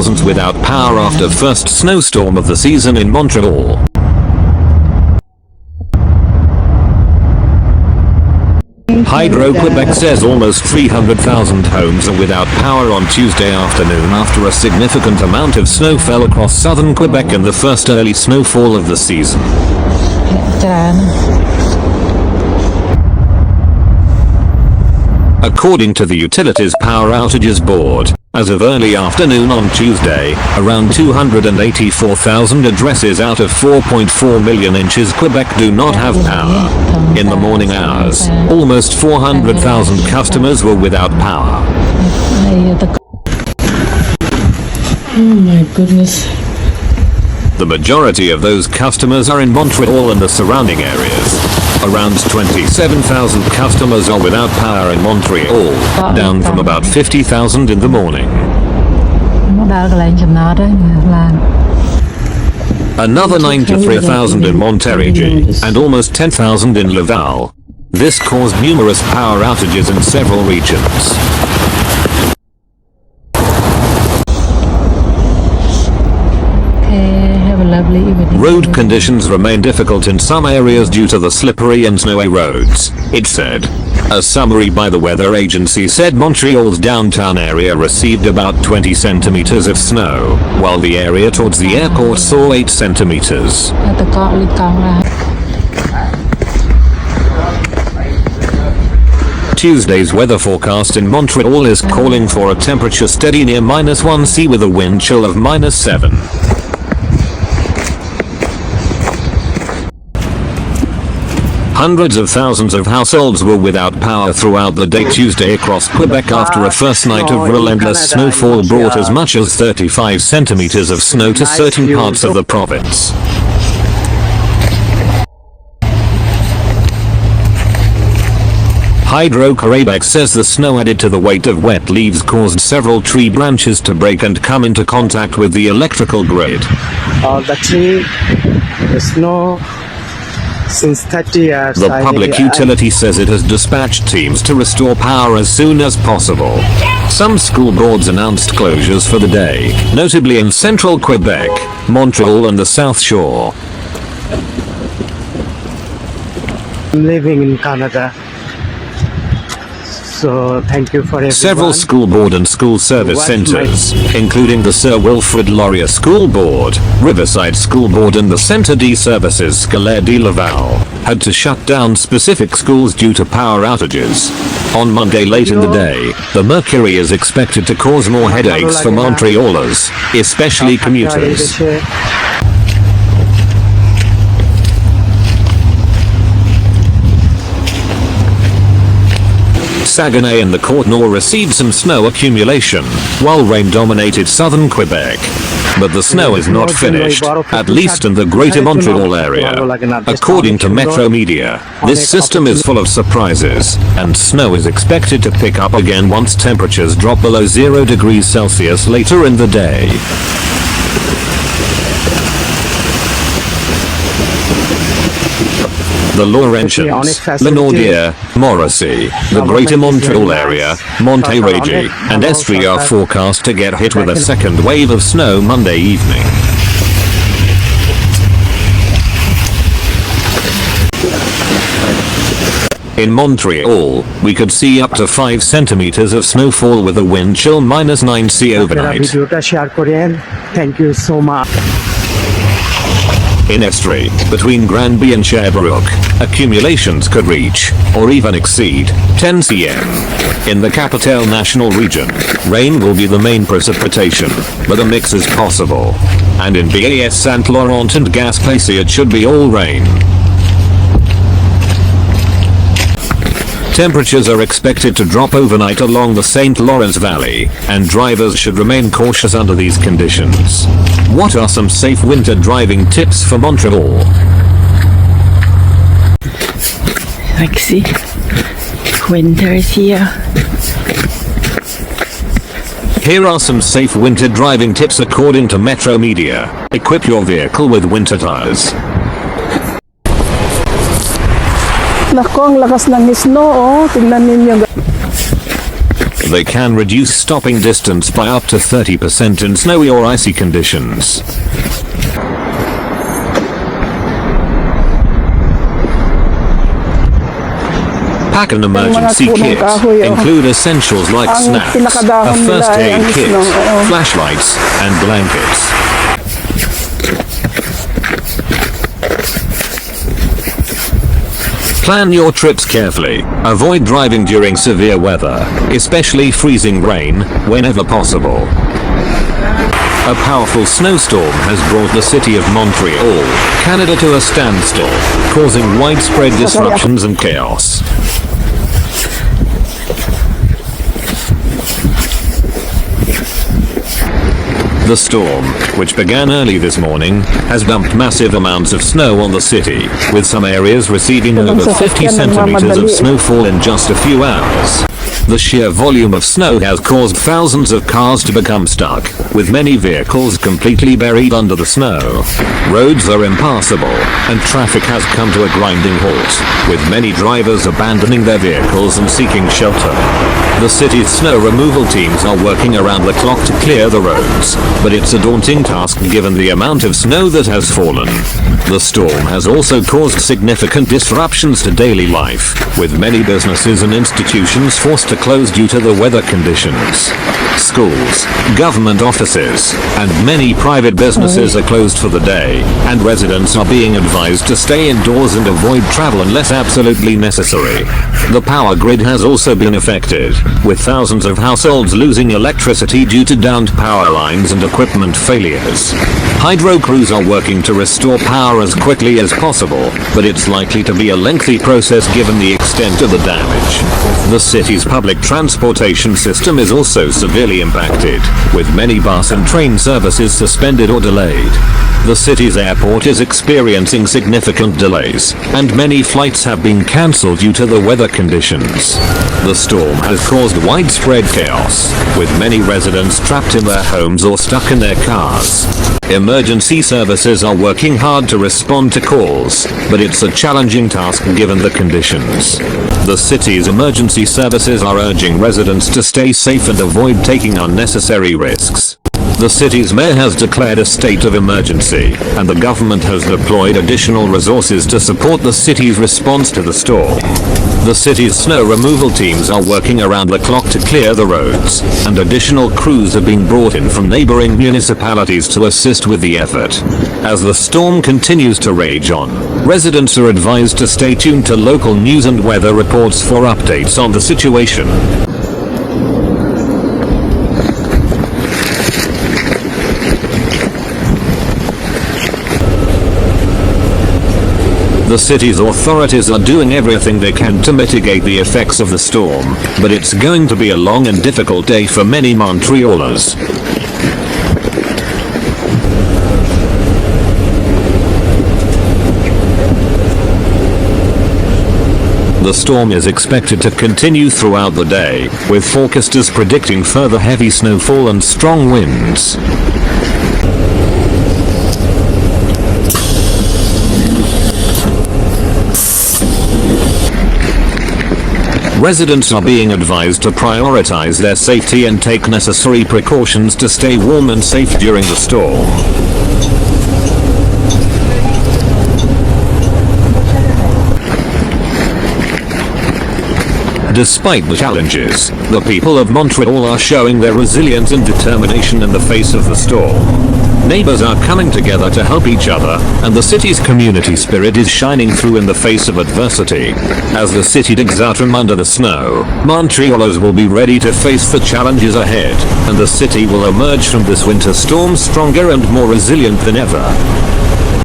thousands without power after first snowstorm of the season in Montreal. Hydro-Quebec says almost 300,000 homes are without power on Tuesday afternoon after a significant amount of snow fell across southern Quebec in the first early snowfall of the season. According to the Utilities Power Outages Board, as of early afternoon on Tuesday, around 284,000 addresses out of 4.4 million inches Quebec do not have power. In the morning hours, almost 400,000 customers were without power. Oh my goodness. The majority of those customers are in Montreal and the surrounding areas. Around 27,000 customers are without power in Montreal, down from about 50,000 in the morning. Another 93,000 in Montreal and almost 10,000 in Laval. This caused numerous power outages in several regions. Road conditions remain difficult in some areas due to the slippery and snowy roads, it said. A summary by the weather agency said Montreal's downtown area received about 20 centimeters of snow, while the area towards the airport saw 8 centimeters. Tuesday's weather forecast in Montreal is calling for a temperature steady near -1°C with a wind chill of -7. Hundreds of thousands of households were without power throughout the day Tuesday across Quebec after a first night of relentless snowfall brought as much as 35 centimeters of snow to certain parts of the province. Hydro-Quebec says the snow added to the weight of wet leaves caused several tree branches to break and come into contact with the electrical grid. The snow. Since 30 years, the public utility says it has dispatched teams to restore power as soon as possible. Some school boards announced closures for the day, notably in central Quebec, Montreal and the South Shore. I'm living in Canada, so thank you for everyone. Several school board and school service centers, including the Sir Wilfrid Laurier School Board, Riverside School Board and the Centre de Services Scolaires de Laval, had to shut down specific schools due to power outages. On Monday late in the day, the mercury is expected to cause more headaches for Montrealers, especially commuters. Saguenay and the Courtenay received some snow accumulation, while rain dominated southern Quebec. But the snow is not finished, at least in the greater Montreal area. According to Metro Media, this system is full of surprises, and snow is expected to pick up again once temperatures drop below 0 degrees Celsius later in the day. The Laurentians, Lanaudière, Morrissey, the Greater Montreal area, Montérégie, and Estrie are forecast to get hit with a second wave of snow Monday evening. In Montreal, we could see up to 5 centimeters of snowfall with a wind chill -9°C overnight. Thank you so much. In Estrie, between Granby and Sherbrooke, accumulations could reach, or even exceed, 10 cm. In the Capitale National region, rain will be the main precipitation, but a mix is possible. And in BAS Saint Laurent and Gaspésie it should be all rain. Temperatures are expected to drop overnight along the St. Lawrence Valley, and drivers should remain cautious under these conditions. What are some safe winter driving tips for Montreal? Like, see, winter is here. Here are some safe winter driving tips according to Metro Media. Equip your vehicle with winter tires. Nako, ang lakas ng snow, oh. Tingnan ninyo. They can reduce stopping distance by up to 30% in snowy or icy conditions. Pack an emergency kit. Include essentials like snacks, a first aid kit, flashlights, and blankets. Plan your trips carefully. Avoid driving during severe weather, especially freezing rain, whenever possible. A powerful snowstorm has brought the city of Montreal, Canada to a standstill, causing widespread disruptions and chaos. The storm, which began early this morning, has dumped massive amounts of snow on the city, with some areas receiving over 50 centimeters of snowfall in just a few hours. The sheer volume of snow has caused thousands of cars to become stuck, with many vehicles completely buried under the snow. Roads are impassable, and traffic has come to a grinding halt, with many drivers abandoning their vehicles and seeking shelter. The city's snow removal teams are working around the clock to clear the roads, but it's a daunting task given the amount of snow that has fallen. The storm has also caused significant disruptions to daily life, with many businesses and institutions forced to close due to the weather conditions. Schools, government offices, and many private businesses are closed for the day, and residents are being advised to stay indoors and avoid travel unless absolutely necessary. The power grid has also been affected, with thousands of households losing electricity due to downed power lines and equipment failures. Hydro crews are working to restore power as quickly as possible, but it's likely to be a lengthy process given the extent of the damage. The city's public transportation system is also severely impacted, with many bus and train services suspended or delayed. The city's airport is experiencing significant delays, and many flights have been cancelled due to the weather conditions. The storm has caused widespread chaos, with many residents trapped in their homes or stuck in their cars. Emergency services are working hard to respond to calls, but it's a challenging task given the conditions. The city's emergency services are urging residents to stay safe and avoid taking unnecessary risks. The city's mayor has declared a state of emergency, and the government has deployed additional resources to support the city's response to the storm. The city's snow removal teams are working around the clock to clear the roads, and additional crews are being brought in from neighboring municipalities to assist with the effort. As the storm continues to rage on, residents are advised to stay tuned to local news and weather reports for updates on the situation. The city's authorities are doing everything they can to mitigate the effects of the storm, but it's going to be a long and difficult day for many Montrealers. The storm is expected to continue throughout the day, with forecasters predicting further heavy snowfall and strong winds. Residents are being advised to prioritize their safety and take necessary precautions to stay warm and safe during the storm. Despite the challenges, the people of Montreal are showing their resilience and determination in the face of the storm. Neighbors are coming together to help each other, and the city's community spirit is shining through in the face of adversity. As the city digs out from under the snow, Montrealers will be ready to face the challenges ahead, and the city will emerge from this winter storm stronger and more resilient than ever.